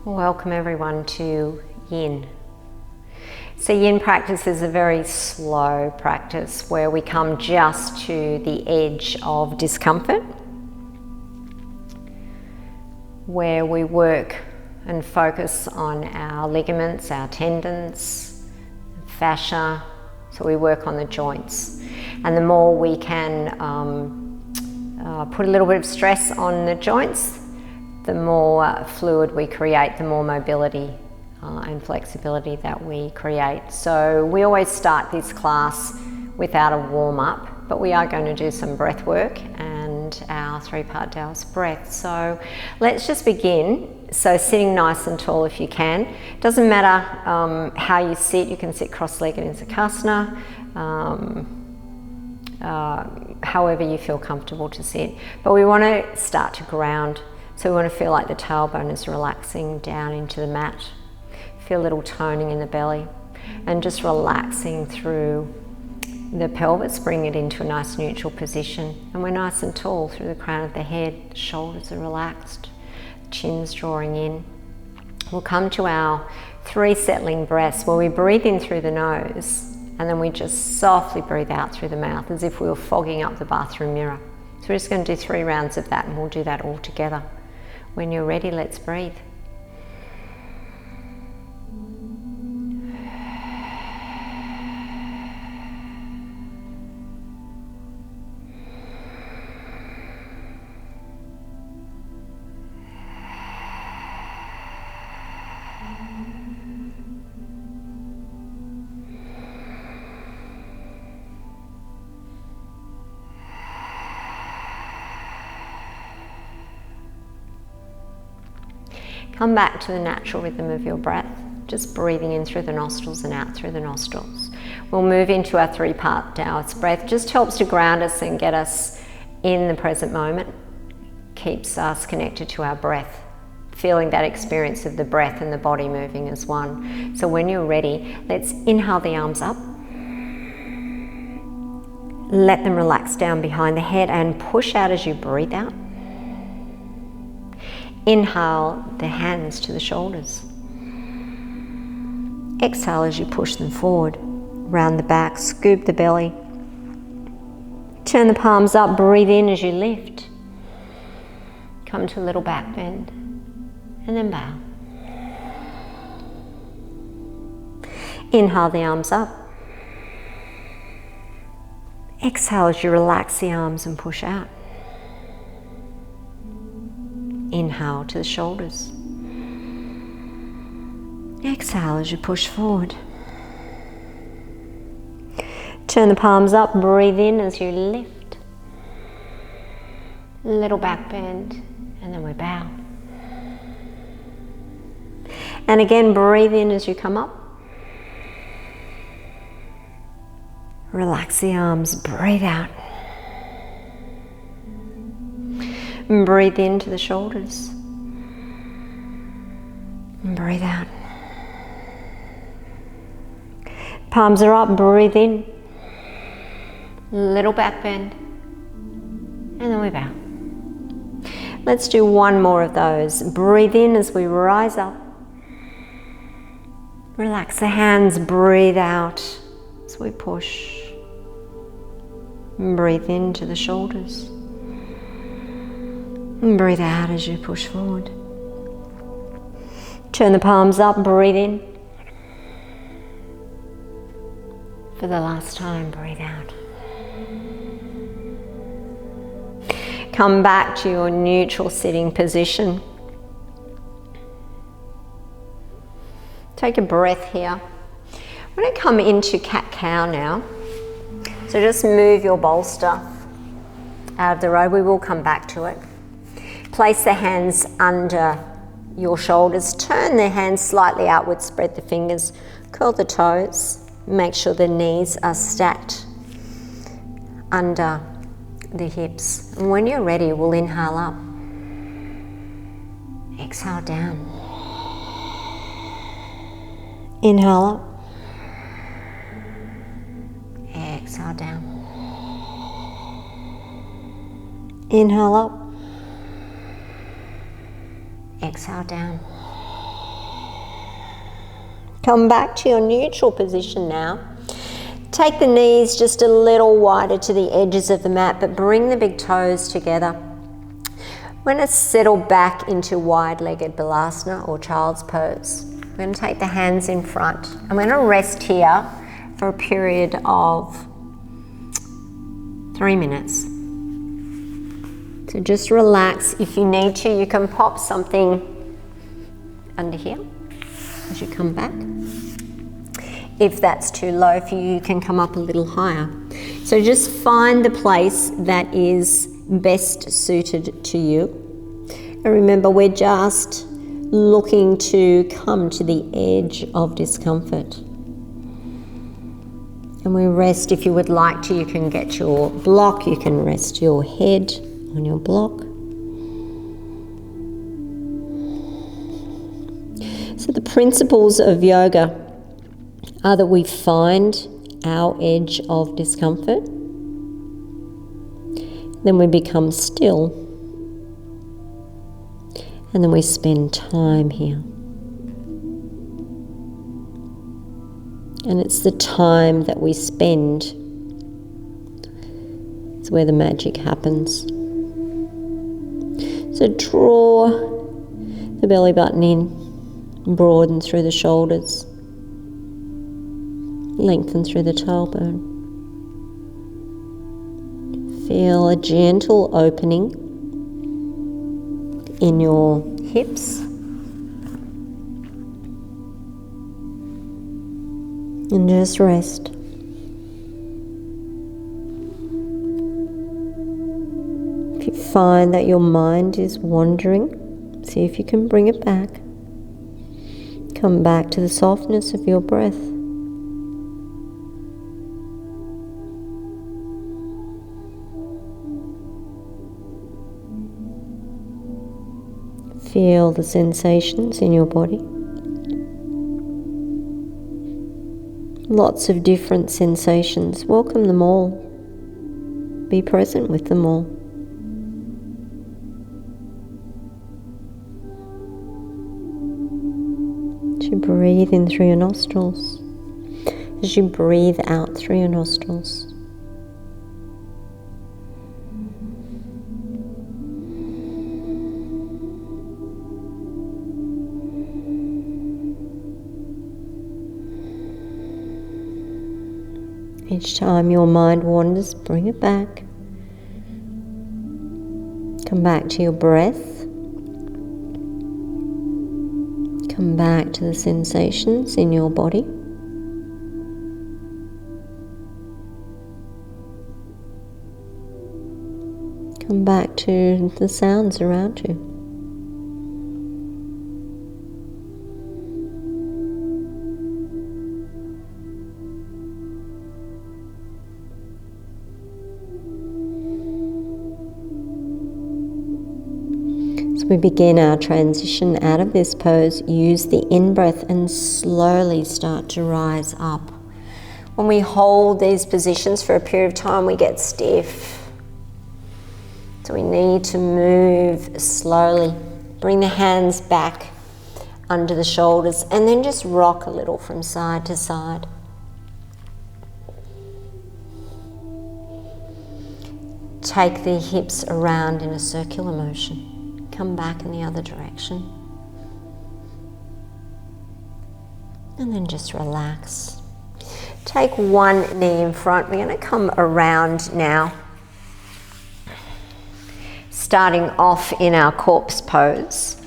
Welcome everyone to Yin. So Yin practice is a very slow practice where we come just to the edge of discomfort, where we work and focus on our ligaments, our tendons, fascia, so we work on the joints. And the more we can put a little bit of stress on the joints, the more fluid we create, the more mobility and flexibility that we create. So we always start this class without a warm-up, but we are going to do some breath work and our 3-part Taoist breath. So let's just begin. So sitting nice and tall if you can. Doesn't matter how you sit, you can sit cross-legged in Sukhasana, however you feel comfortable to sit. But we want to start to ground. So we want to feel like the tailbone is relaxing down into the mat. Feel a little toning in the belly and just relaxing through the pelvis, bring it into a nice neutral position. And we're nice and tall through the crown of the head, the shoulders are relaxed, chin's drawing in. We'll come to our 3 settling breaths where we breathe in through the nose and then we just softly breathe out through the mouth as if we were fogging up the bathroom mirror. So we're just going to do 3 rounds of that and we'll do that all together. When you're ready, let's breathe. Come back to the natural rhythm of your breath, just breathing in through the nostrils and out through the nostrils. We'll move into our 3-part Taoist breath. Just helps to ground us and get us in the present moment, keeps us connected to our breath, feeling that experience of the breath and the body moving as one. So when you're ready, let's inhale the arms up. Let them relax down behind the head and push out as you breathe out. Inhale the hands to the shoulders. Exhale as you push them forward, round the back, scoop the belly. Turn the palms up, breathe in as you lift. Come to a little back bend and then bow. Inhale the arms up. Exhale as you relax the arms and push out. Inhale to the shoulders. Exhale as you push forward. Turn the palms up, breathe in as you lift. Little back bend, and then we bow. And again, breathe in as you come up. Relax the arms, breathe out. And breathe into the shoulders. And breathe out. Palms are up, breathe in. Little back bend. And then we bow. Let's do 1 more of those. Breathe in as we rise up. Relax the hands, breathe out as we push. And breathe into the shoulders. And breathe out as you push forward. Turn the palms up, breathe in. For the last time, breathe out. Come back to your neutral sitting position. Take a breath here. I'm going to come into cat-cow now. So just move your bolster out of the road. We will come back to it. Place the hands under your shoulders. Turn the hands slightly outwards, spread the fingers, curl the toes. Make sure the knees are stacked under the hips. And when you're ready, we'll inhale up. Exhale down. Inhale up. Exhale down. Inhale up. Exhale down. Come back to your neutral position now. Take the knees just a little wider to the edges of the mat, but bring the big toes together. We're going to settle back into wide-legged Balasana or child's pose. We're going to take the hands in front. I'm going to rest here for a period of 3 minutes. So just relax. If you need to, you can pop something under here as you come back. If that's too low for you, you can come up a little higher. So just find the place that is best suited to you. And remember, we're just looking to come to the edge of discomfort. And we rest. If you would like to, you can get your block, you can rest your head on your block. So the principles of yoga are that we find our edge of discomfort, then we become still, and then we spend time here. And it's the time that we spend, it's where the magic happens. So draw the belly button in, broaden through the shoulders, lengthen through the tailbone. Feel a gentle opening in your hips. And just rest. If you find that your mind is wandering, see if you can bring it back. Come back to the softness of your breath. Feel the sensations in your body. Lots of different sensations. Welcome them all. Be present with them all. As you breathe in through your nostrils, as you breathe out through your nostrils. Each time your mind wanders, bring it back. Come back to your breath. Come back to the sensations in your body. Come back to the sounds around you. As we begin our transition out of this pose, use the in-breath and slowly start to rise up. When we hold these positions for a period of time, we get stiff. So we need to move slowly. Bring the hands back under the shoulders and then just rock a little from side to side. Take the hips around in a circular motion. Come back in the other direction. And then just relax. Take one knee in front. We're going to come around now. Starting off in our corpse pose.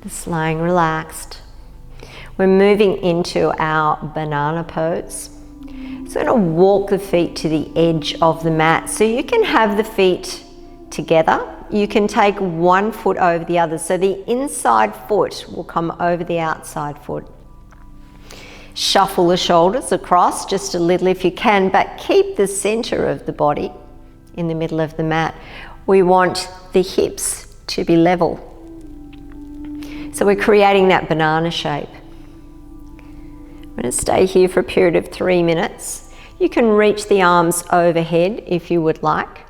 Just lying relaxed. We're moving into our banana pose. So I'm going to walk the feet to the edge of the mat. So you can have the feet together. You can take one foot over the other. So the inside foot will come over the outside foot. Shuffle the shoulders across just a little if you can, but keep the center of the body in the middle of the mat. We want the hips to be level. So we're creating that banana shape. I'm going to stay here for a period of 3 minutes. You can reach the arms overhead if you would like.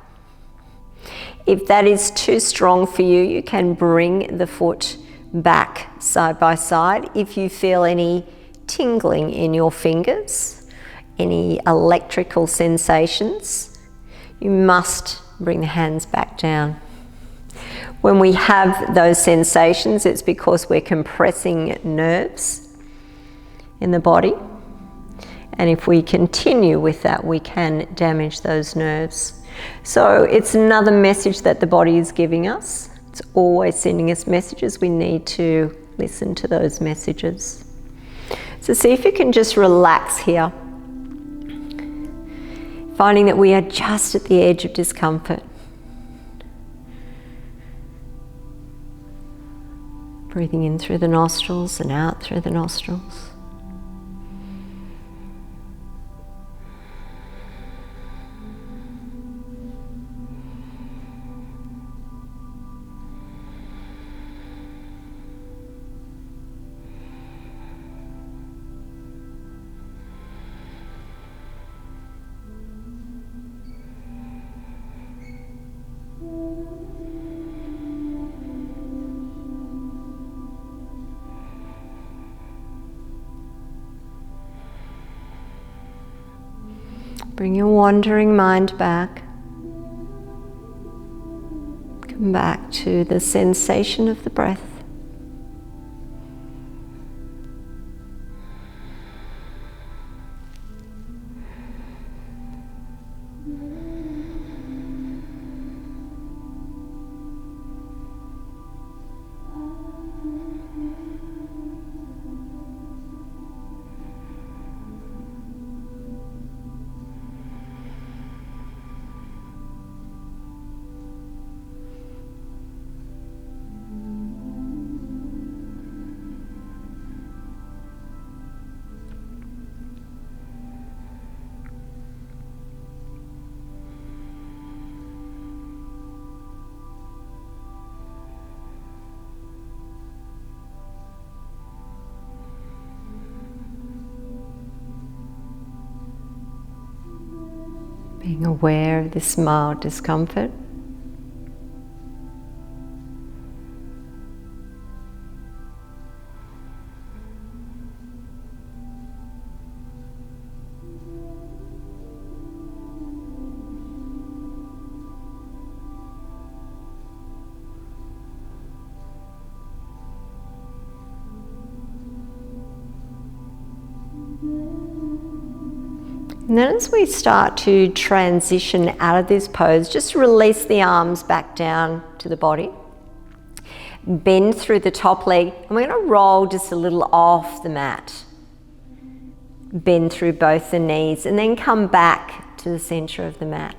If that is too strong for you, you can bring the foot back side by side. If you feel any tingling in your fingers, any electrical sensations, you must bring the hands back down. When we have those sensations, it's because we're compressing nerves in the body. And if we continue with that, we can damage those nerves. So it's another message that the body is giving us. It's always sending us messages. We need to listen to those messages. So see if you can just relax here, finding that we are just at the edge of discomfort. Breathing in through the nostrils and out through the nostrils. Bring your wandering mind back. Come back to the sensation of the breath. Being aware of this mild discomfort. And then as we start to transition out of this pose, just release the arms back down to the body. Bend through the top leg, and we're going to roll just a little off the mat. Bend through both the knees, and then come back to the center of the mat.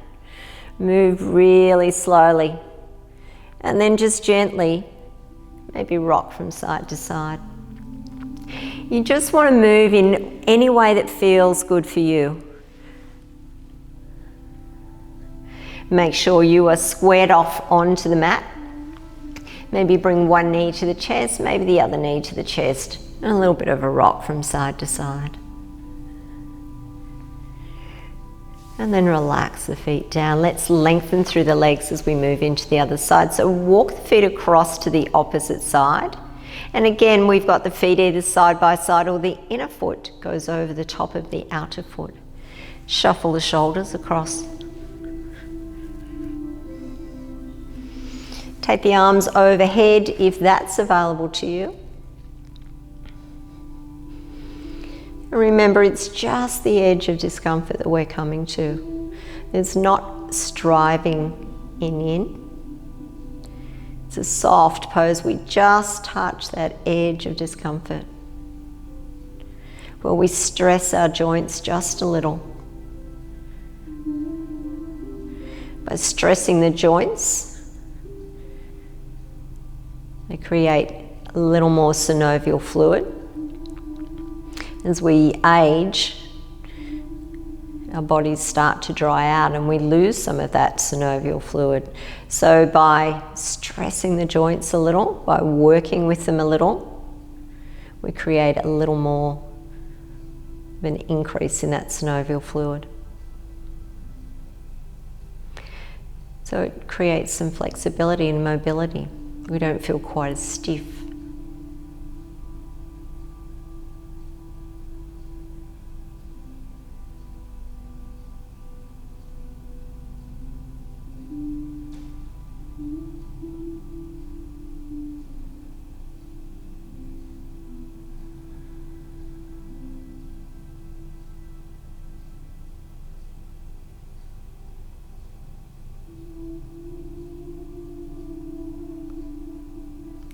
Move really slowly, and then just gently, maybe rock from side to side. You just want to move in any way that feels good for you. Make sure you are squared off onto the mat. Maybe bring one knee to the chest, maybe the other knee to the chest, and a little bit of a rock from side to side. And then relax the feet down. Let's lengthen through the legs as we move into the other side. So walk the feet across to the opposite side. And again, we've got the feet either side by side, or the inner foot goes over the top of the outer foot. Shuffle the shoulders across. Take the arms overhead if that's available to you. And remember, it's just the edge of discomfort that we're coming to. It's not striving in yin. It's a soft pose. We just touch that edge of discomfort, where we stress our joints just a little. By stressing the joints, they create a little more synovial fluid. As we age, our bodies start to dry out and we lose some of that synovial fluid. So by stressing the joints a little, by working with them a little, we create a little more of an increase in that synovial fluid. So it creates some flexibility and mobility. We don't feel quite as stiff.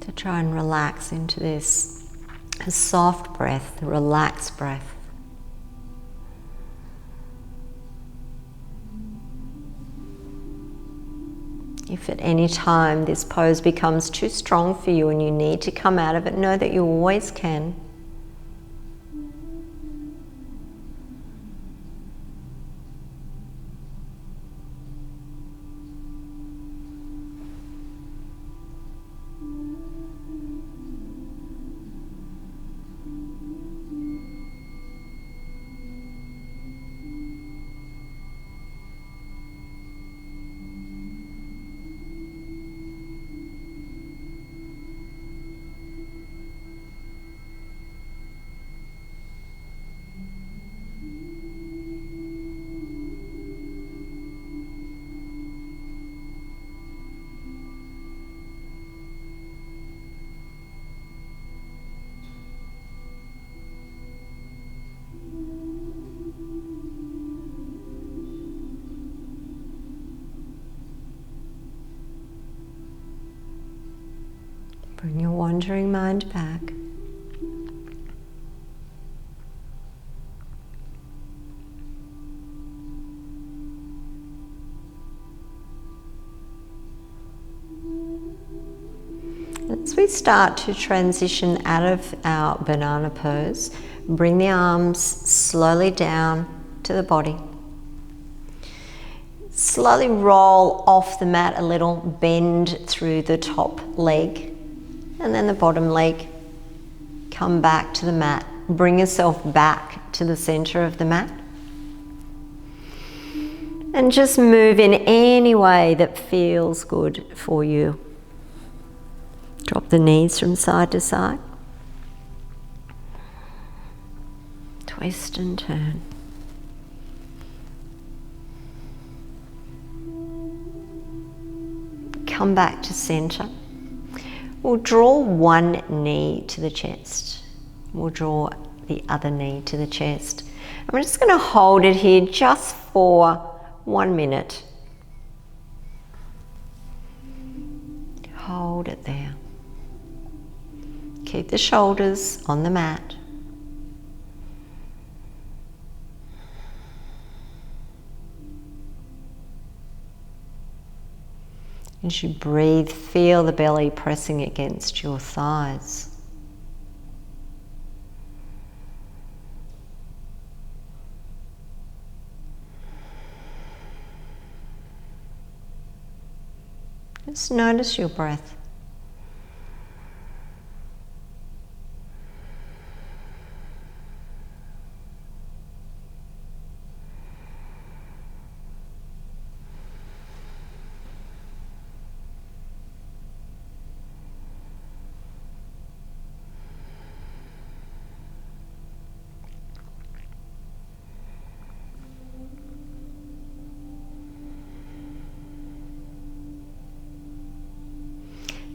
To try and relax into this a soft breath, a relaxed breath. If at any time this pose becomes too strong for you and you need to come out of it, know that you always can. Bring your wandering mind back. As we start to transition out of our banana pose, bring the arms slowly down to the body. Slowly roll off the mat a little, bend through the top leg, and then the bottom leg. Come back to the mat. Bring yourself back to the center of the mat. And just move in any way that feels good for you. Drop the knees from side to side. Twist and turn. Come back to center. We'll draw one knee to the chest. We'll draw the other knee to the chest. And we're just going to hold it here just for 1 minute. Hold it there. Keep the shoulders on the mat. As you breathe, feel the belly pressing against your thighs. Just notice your breath.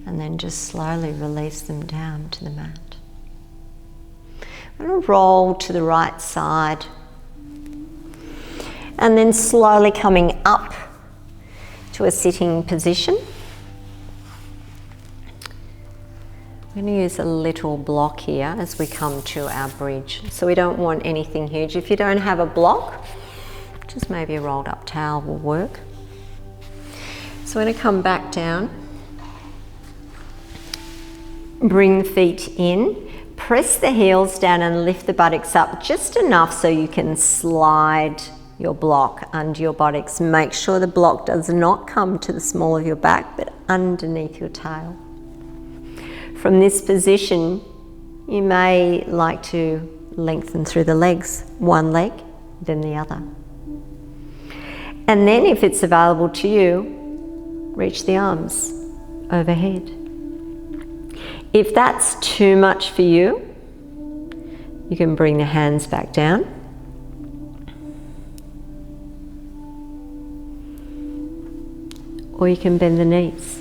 And then just slowly release them down to the mat. I'm going to roll to the right side. And then slowly coming up to a sitting position. I'm going to use a little block here as we come to our bridge. So we don't want anything huge. If you don't have a block, just maybe a rolled up towel will work. So we're going to come back down. Bring the feet in, press the heels down and lift the buttocks up just enough so you can slide your block under your buttocks. Make sure the block does not come to the small of your back but underneath your tail. From this position, you may like to lengthen through the legs, one leg, then the other. And then if it's available to you, Reach the arms overhead. If that's too much for you, you can bring the hands back down. Or you can bend the knees.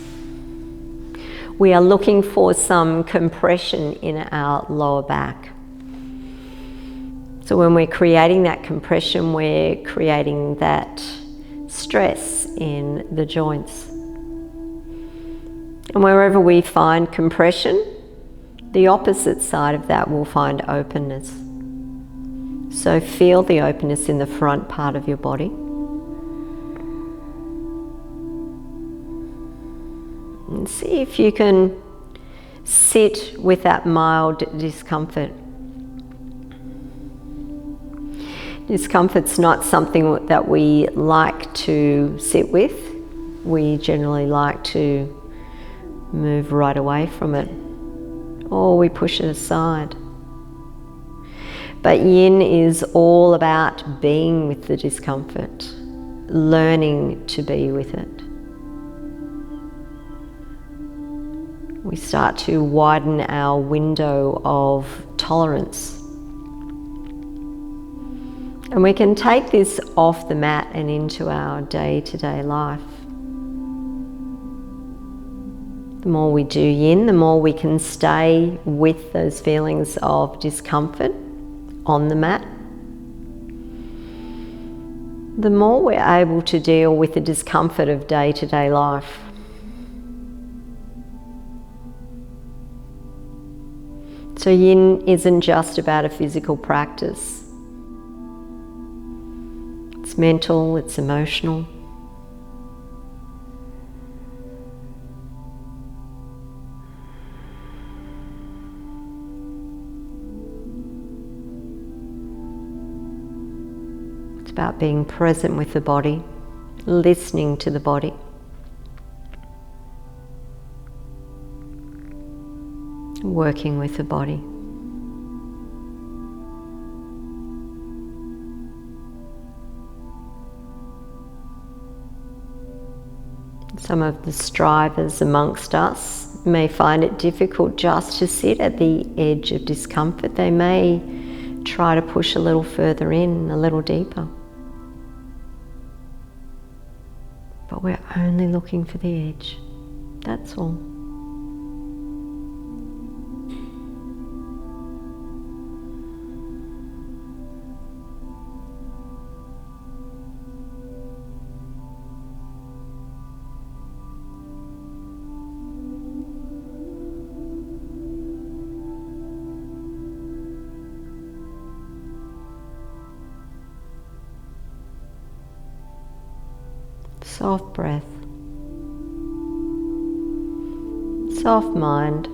We are looking for some compression in our lower back. So when we're creating that compression, we're creating that stress in the joints. And wherever we find compression, the opposite side of that will find openness. So feel the openness in the front part of your body. And see if you can sit with that mild discomfort. Discomfort's not something that we like to sit with. We generally like to move right away from it, or we push it aside. But Yin is all about being with the discomfort, learning to be with it. We start to widen our window of tolerance. And we can take this off the mat and into our day-to-day life. The more we do Yin, the more we can stay with those feelings of discomfort on the mat. The more we're able to deal with the discomfort of day-to-day life. So Yin isn't just about a physical practice. It's mental, it's emotional. It's about being present with the body, listening to the body. Working with the body. Some of the strivers amongst us may find it difficult just to sit at the edge of discomfort. They may try to push a little further in, a little deeper. But we're only looking for the edge. That's all. Soft breath, soft mind.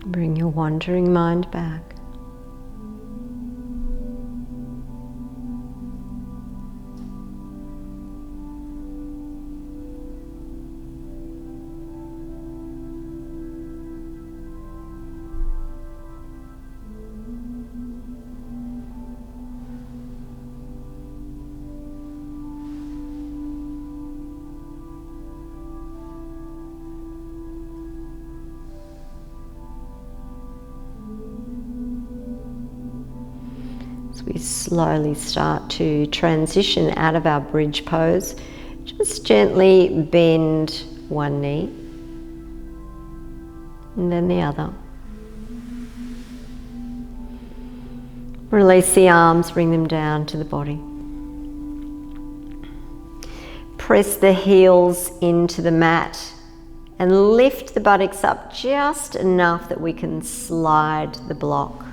Bring your wandering mind back. We slowly start to transition out of our bridge pose. Just gently bend one knee and then the other. Release the arms, bring them down to the body. Press the heels into the mat and lift the buttocks up just enough that we can slide the block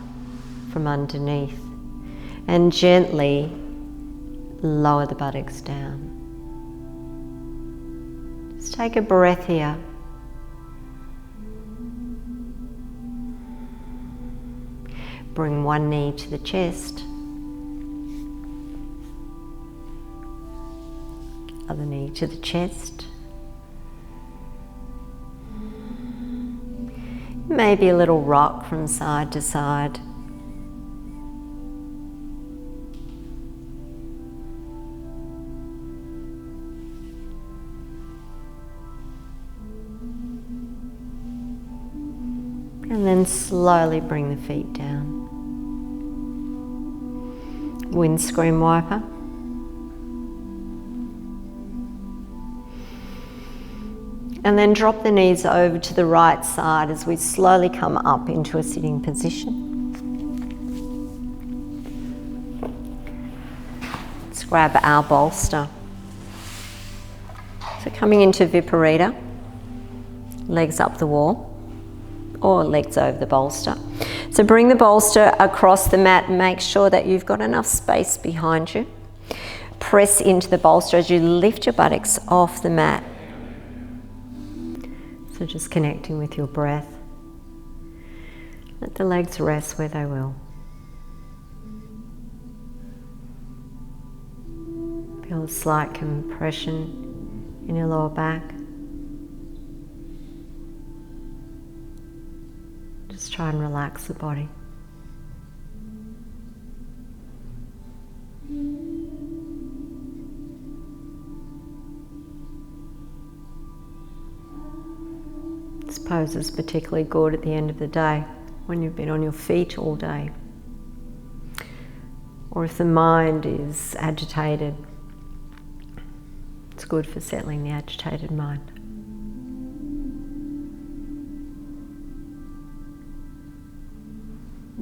from underneath, and gently lower the buttocks down. Just take a breath here. Bring one knee to the chest, other knee to the chest. Maybe a little rock from side to side. And then slowly bring the feet down. Windscreen wiper. And then drop the knees over to the right side as we slowly come up into a sitting position. Let's grab our bolster. So coming into Viparita, legs up the wall or legs over the bolster. So bring the bolster across the mat and make sure that you've got enough space behind you. Press into the bolster as you lift your buttocks off the mat. So just connecting with your breath. Let the legs rest where they will. Feel a slight compression in your lower back. Just try and relax the body. This pose is particularly good at the end of the day when you've been on your feet all day, or if the mind is agitated. It's good for settling the agitated mind.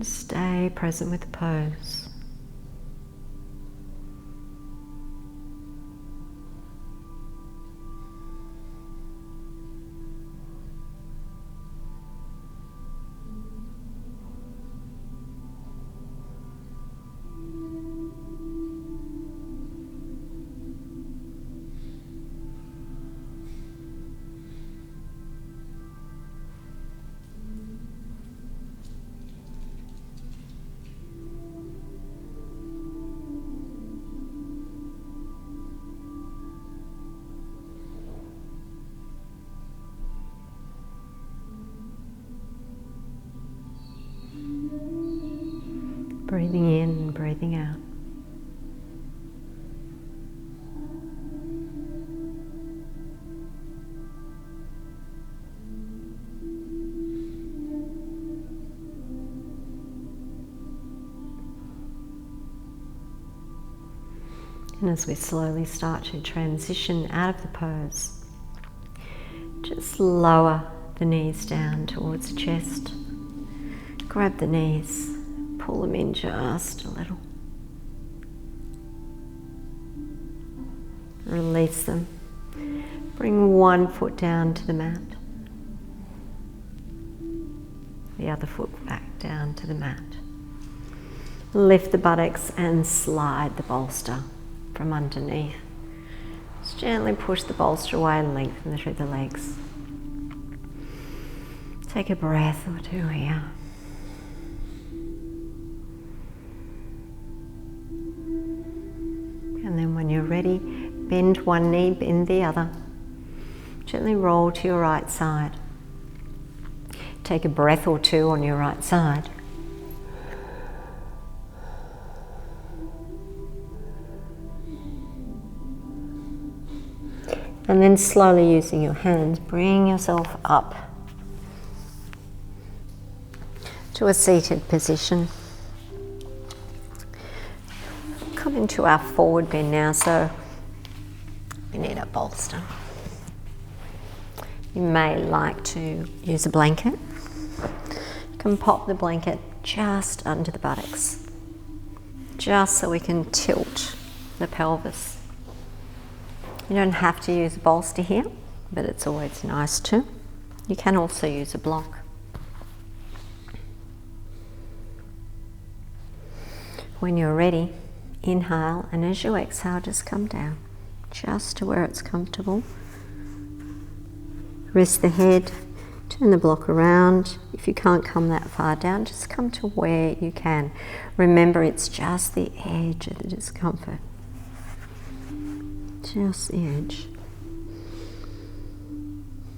Stay present with the pose. Breathing in and breathing out. And as we slowly start to transition out of the pose, just lower the knees down towards the chest. Grab the knees. Pull them in just a little. Release them. Bring one foot down to the mat. The other foot back down to the mat. Lift the buttocks and slide the bolster from underneath. Just gently push the bolster away and lengthen through the legs. Take a breath or two here. And then when you're ready, bend one knee, bend the other. Gently roll to your right side. Take a breath or two on your right side. And then slowly using your hands, bring yourself up to a seated position. Come into our forward bend now, so we need a bolster. You may like to use a blanket. can pop the blanket just under the buttocks, just so we can tilt the pelvis. You don't have to use a bolster here, but it's always nice to. You can also use a block. When you're ready, inhale, and as you exhale, just come down, just to where it's comfortable. Rest the head, turn the block around. If you can't come that far down, just come to where you can. Remember, it's just the edge of the discomfort. Just the edge.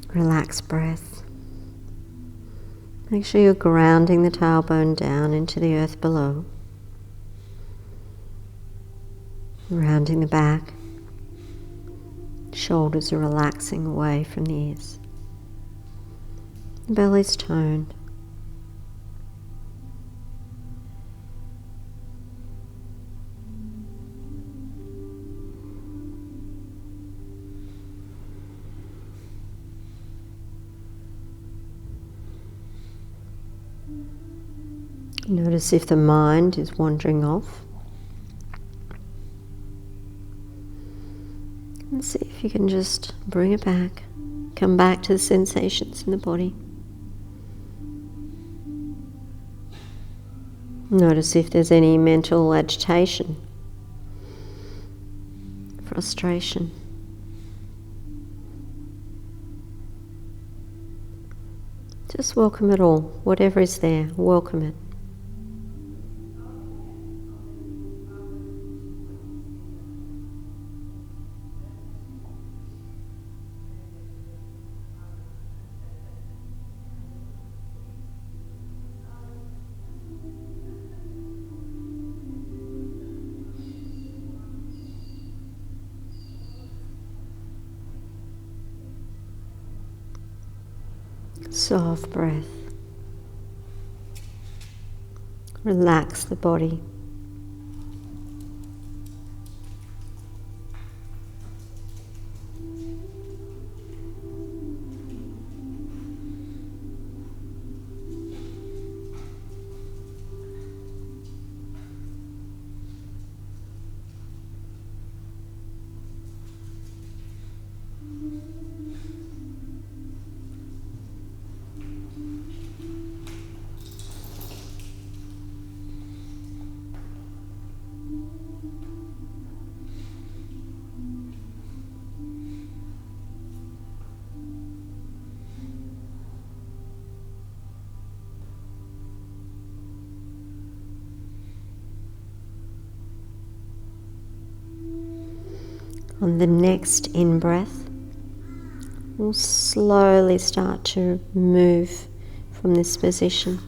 Relax breath. Make sure you're grounding the tailbone down into the earth below. Rounding the back. Shoulders are relaxing away from the ears. The belly's toned. Notice if the mind is wandering off. And see if you can just bring it back. Come back to the sensations in the body. Notice if there's any mental agitation, frustration. Just welcome it all. Whatever is there, welcome it. Soft breath. Relax the body. On the next in-breath, we'll slowly start to move from this position.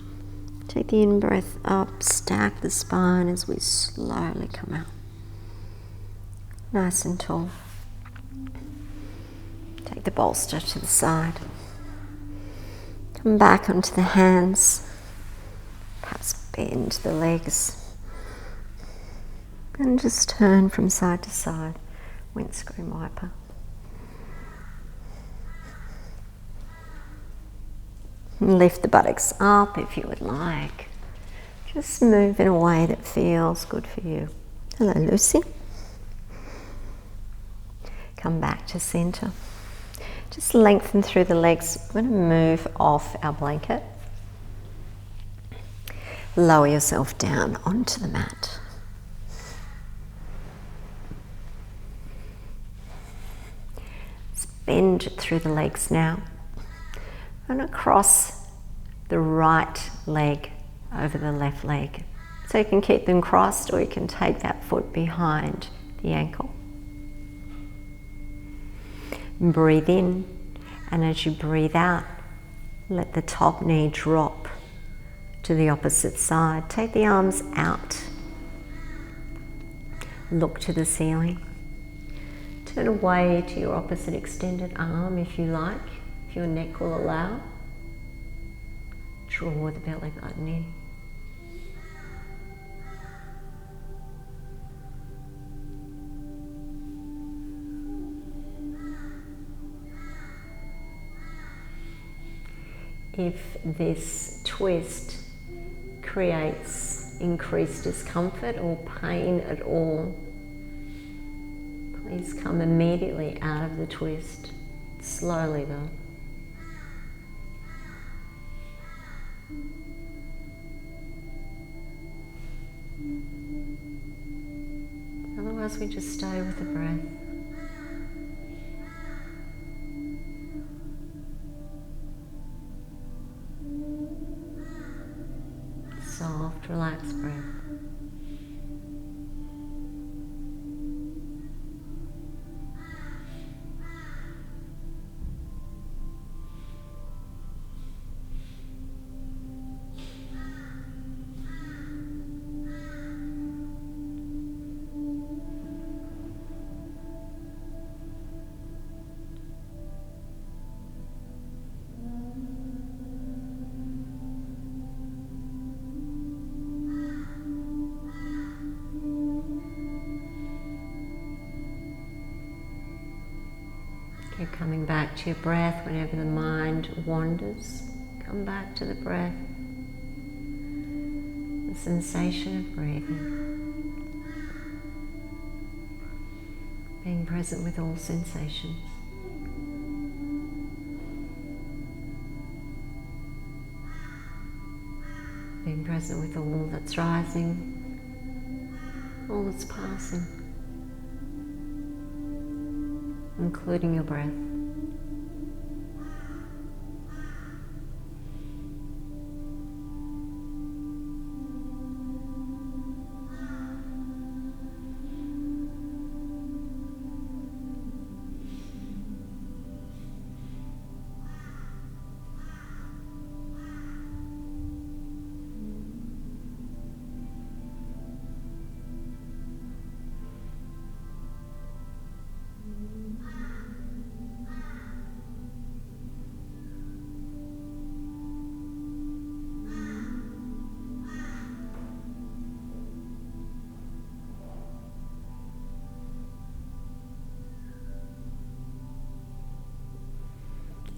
Take the in-breath up, stack the spine as we slowly come out. Nice and tall. Take the bolster to the side. Come back onto the hands. Perhaps bend the legs. And just turn from side to side. Windscreen wiper. Lift the buttocks up if you would like. Just move in a way that feels good for you. Hello, Lucy. Come back to center. Just lengthen through the legs. We're going to move off our blanket. Lower yourself down onto the mat. Bend through the legs now. I'm going to cross the right leg over the left leg. So you can keep them crossed, or you can take that foot behind the ankle. Breathe in, and as you breathe out, let the top knee drop to the opposite side. Take the arms out. Look to the ceiling. Turn away to your opposite extended arm if you like, if your neck will allow. Draw the belly button in. If this twist creates increased discomfort or pain at all, please come immediately out of the twist, slowly though. Otherwise we just stay with the breath. Soft, relaxed breath. Keep coming back to your breath whenever the mind wanders. Come back to the breath, the sensation of breathing, being present with all sensations. Being present with all that's rising, all that's passing, including your breath.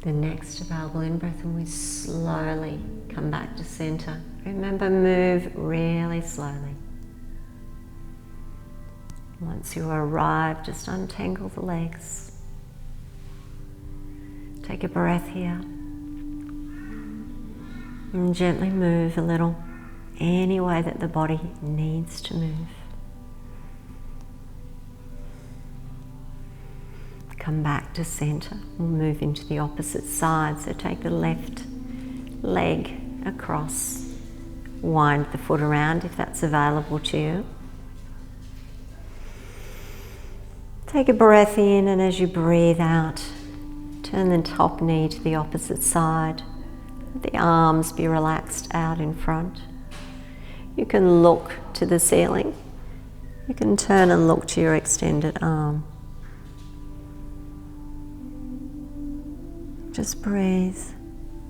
The next available in-breath, and we slowly come back to center. Remember, move really slowly. Once you arrive, just untangle the legs. Take a breath here. And gently move a little, any way that the body needs to move. Come back to center. We'll move into the opposite side. So take the left leg across. Wind the foot around if that's available to you. Take a breath in, and as you breathe out, turn the top knee to the opposite side. Let the arms be relaxed out in front. You can look to the ceiling. You can turn and look to your extended arm. Just breathe.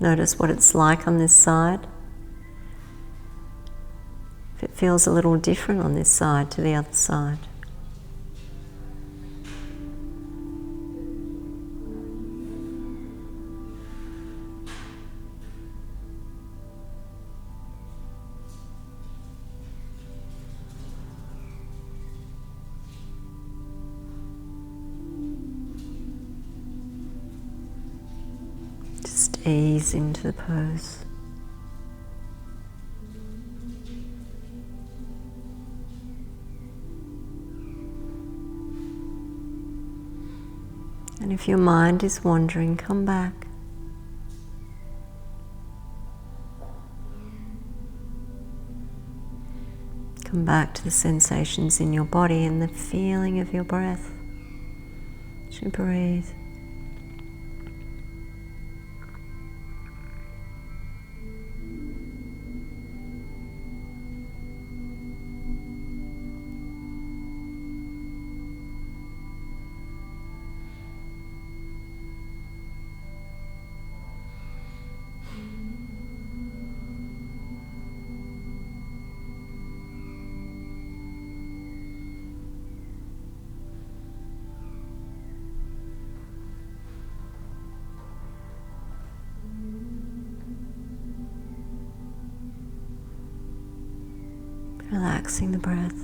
Notice what it's like on this side. If it feels a little different on this side to the other side. Just ease into the pose. And if your mind is wandering, come back. Come back to the sensations in your body and the feeling of your breath as you breathe. Relaxing the breath.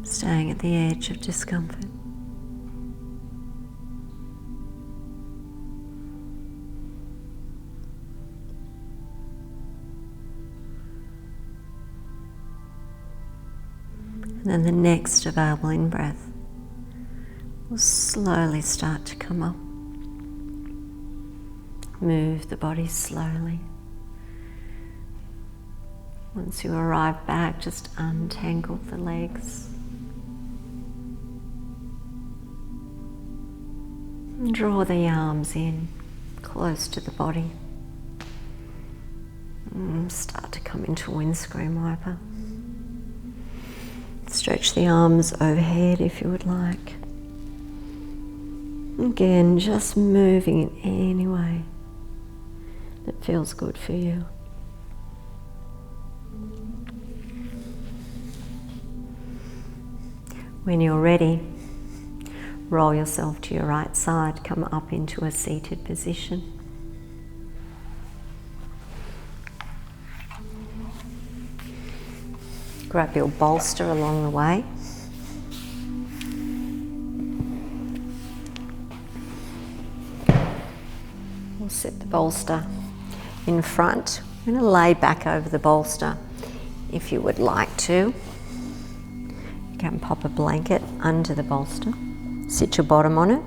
Staying at the edge of discomfort. And then the next available in-breath will slowly start to come up. Move the body slowly. Once you arrive back, just untangle the legs. And draw the arms in, close to the body. And start to come into windscreen wiper. Stretch the arms overhead if you would like. Again, just moving in any way that feels good for you. When you're ready, roll yourself to your right side, come up into a seated position. Grab your bolster along the way. We'll set the bolster in front. I'm going to lay back over the bolster if you would like to. You can pop a blanket under the bolster. Sit your bottom on it.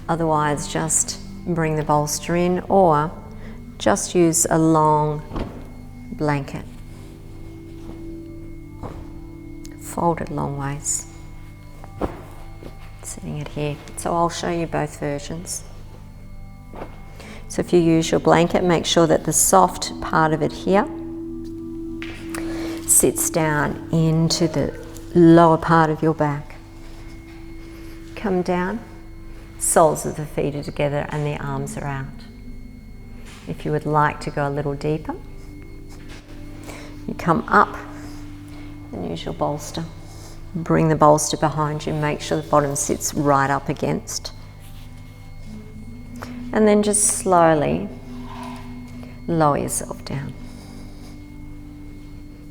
Otherwise, just bring the bolster in or just use a long blanket. Fold it long ways. Setting it here. So I'll show you both versions. So if you use your blanket, make sure that the soft part of it here sits down into the lower part of your back. Come down, soles of the feet are together and the arms are out. If you would like to go a little deeper, you come up and use your bolster. Bring the bolster behind you, make sure the bottom sits right up against. And then just slowly lower yourself down.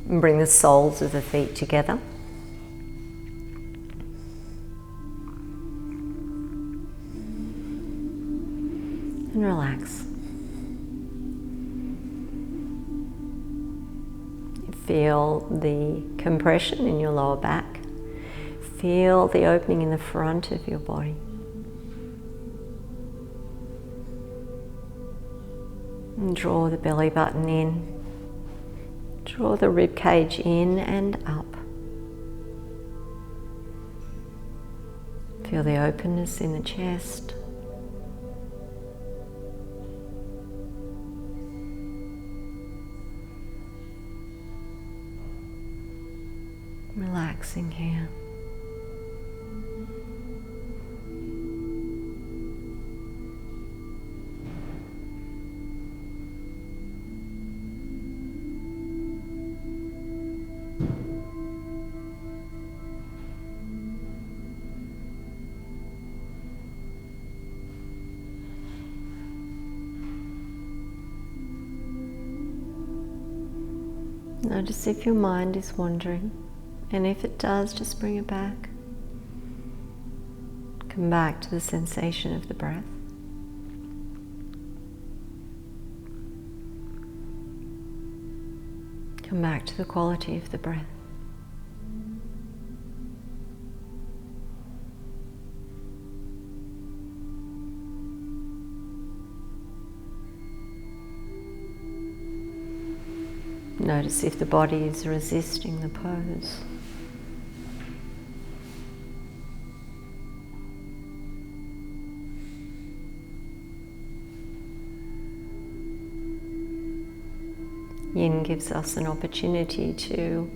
And bring the soles of the feet together. And relax. Feel the compression in your lower back. Feel the opening in the front of your body. And draw the belly button in. Draw the rib cage in and up. Feel the openness in the chest. Relaxing here. Notice if your mind is wandering, and if it does, just bring it back. Come back to the sensation of the breath. Come back to the quality of the breath. Notice if the body is resisting the pose. Yin gives us an opportunity to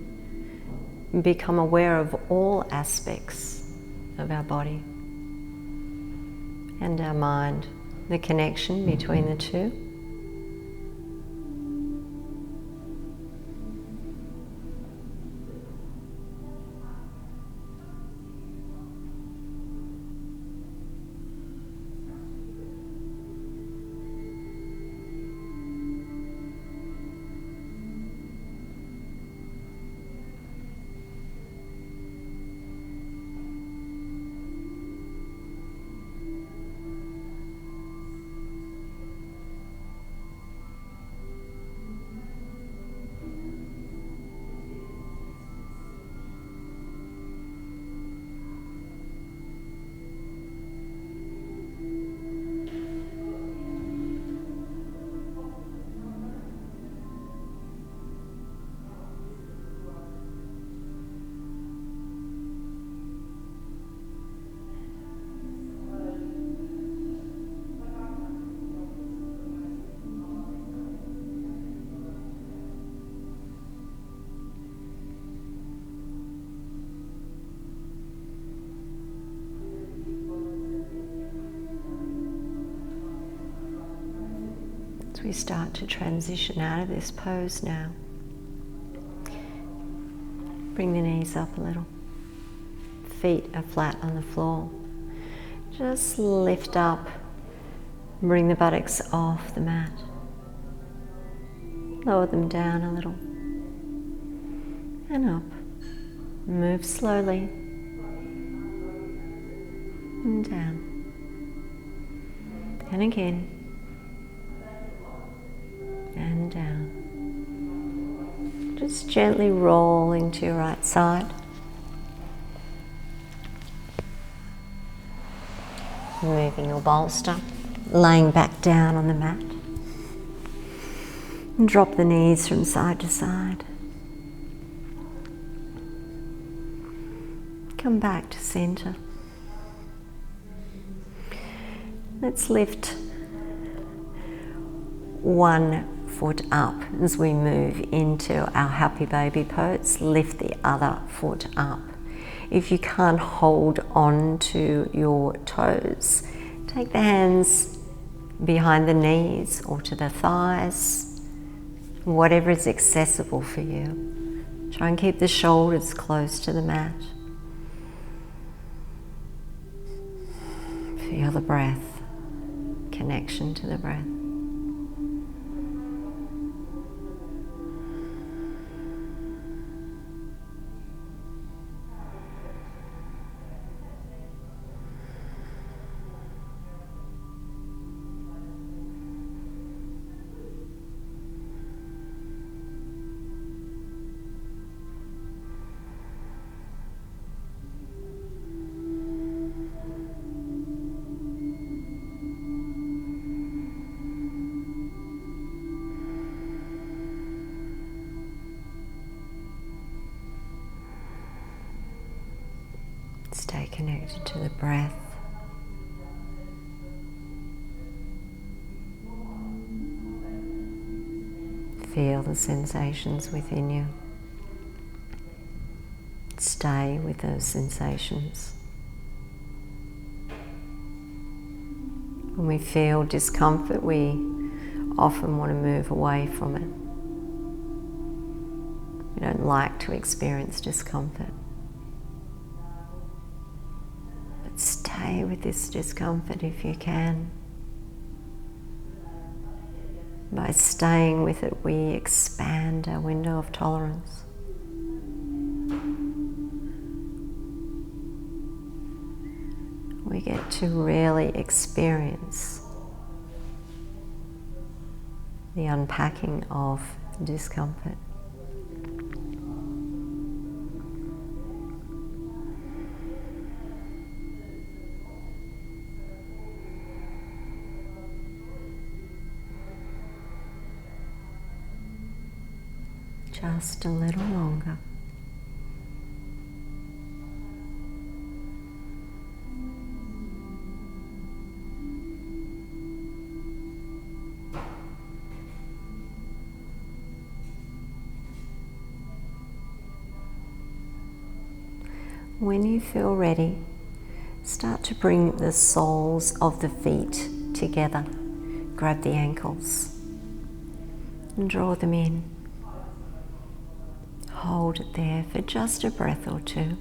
become aware of all aspects of our body and our mind, the connection between the two. we start to transition out of this pose now, bring the knees up a little. Feet are flat on the floor. Just lift up, bring the buttocks off the mat. Lower them down a little. And up. Move slowly. And down. And again. And down. Just gently rolling to your right side. Moving your bolster, laying back down on the mat. And drop the knees from side to side. Come back to center. Let's lift one foot up as we move into our happy baby pose. Lift the other foot up. If you can't hold on to your toes, take the hands behind the knees or to the thighs, whatever is accessible for you. Try and keep the shoulders close to the mat. Feel the breath, connection to the breath. Stay connected to the breath. Feel the sensations within you. Stay with those sensations. When we feel discomfort, we often want to move away from it. We don't like to experience discomfort. Stay with this discomfort if you can. By staying with it, we expand our window of tolerance. We get to really experience the unpacking of discomfort. Just a little longer. When you feel ready, start to bring the soles of the feet together. Grab the ankles and draw them in. Hold it there for just a breath or two.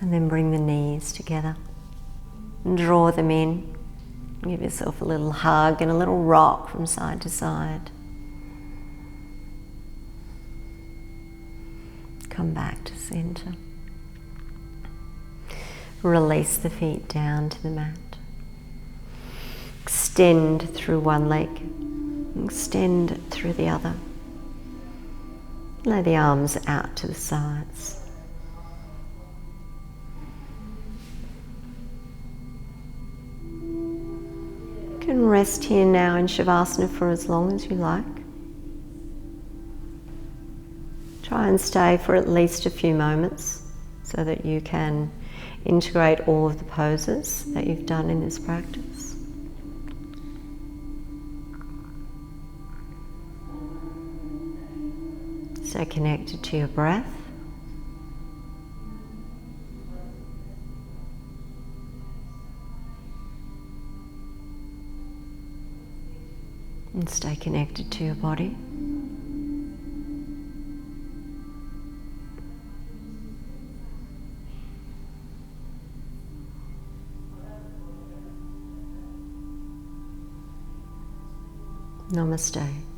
And then bring the knees together and draw them in. Give yourself a little hug and a little rock from side to side. Come back to center. Release the feet down to the mat. Extend through one leg. Extend through the other. Lay the arms out to the sides. You can rest here now in Shavasana for as long as you like. Try and stay for at least a few moments so that you can integrate all of the poses that you've done in this practice. Stay connected to your breath. And stay connected to your body. Namaste.